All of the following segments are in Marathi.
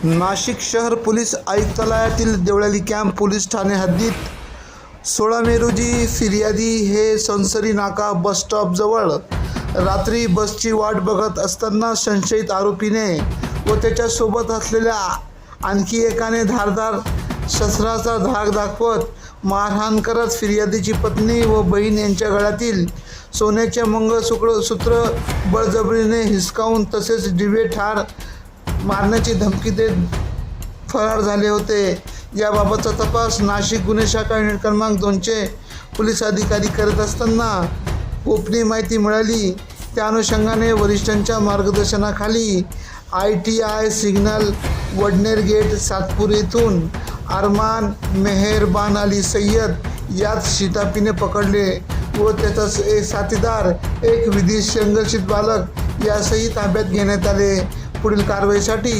नाशिक शहर पोलीस आयुक्तालयातील देवळाली कॅम्प पोलीस ठाणे हद्दीत 16 मे रोजी फिर्यादी हे संसरी नाका बस स्टॉपजवळ रात्री बसची वाट बघत असताना संशयित आरोपीने व त्याच्यासोबत असलेल्या आणखी एकाने धारदार शस्त्राचा धाक दाखवत मारहाण करत फिर्यादीची पत्नी व बहीण यांच्या गळ्यातील सोन्याचे मंगळसूत्र बळजबरीने हिसकावून तसेच दिवे ठार मारण्याची धमकी देत फरार झाले होते। याबाबतचा तपास नाशिक गुन्हे शाखा युनिट क्रमांक 2चे पोलीस अधिकारी करत असताना गोपनीय माहिती मिळाली। त्या अनुषंगाने वरिष्ठांच्या मार्गदर्शनाखाली ITI signal Vadner gate Satpur येथून अरमान मेहरबान अली सय्यद यात शिताफीने पकडले व त्याचा एक साथीदार एक विधी संघर्षित बालक यासही ताब्यात घेण्यात आले। पुढील कारवाईसाठी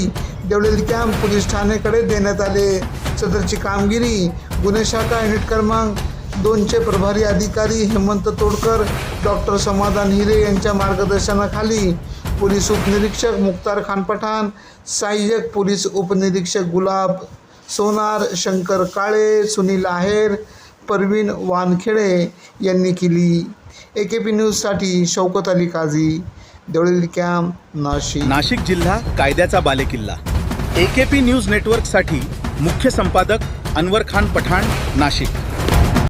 देवळाली कॅम्प पोलीस ठाणेकडे देण्यात आले। सदरची कामगिरी गुन्हे शाखा युनिट क्रमांक 2चे प्रभारी अधिकारी हेमंत तोडकर, डॉक्टर समाधान हिरे यांच्या मार्गदर्शनाखाली पोलीस उपनिरीक्षक मुख्तार खान पठाण, सहाय्यक पोलीस उपनिरीक्षक गुलाब सोनार, शंकर काळे, सुनील आहेर, परवीन वानखेडे यांनी केली। AKP न्यूजसाठी शौकत अली काझी, देवळाली कॅम्प, नाशिक। नाशिक जिल्हा कायद्याचा बालेकिल्ला। AKP न्यूज नेटवर्कसाठी मुख्य संपादक अनवर खान पठाण, नाशिक।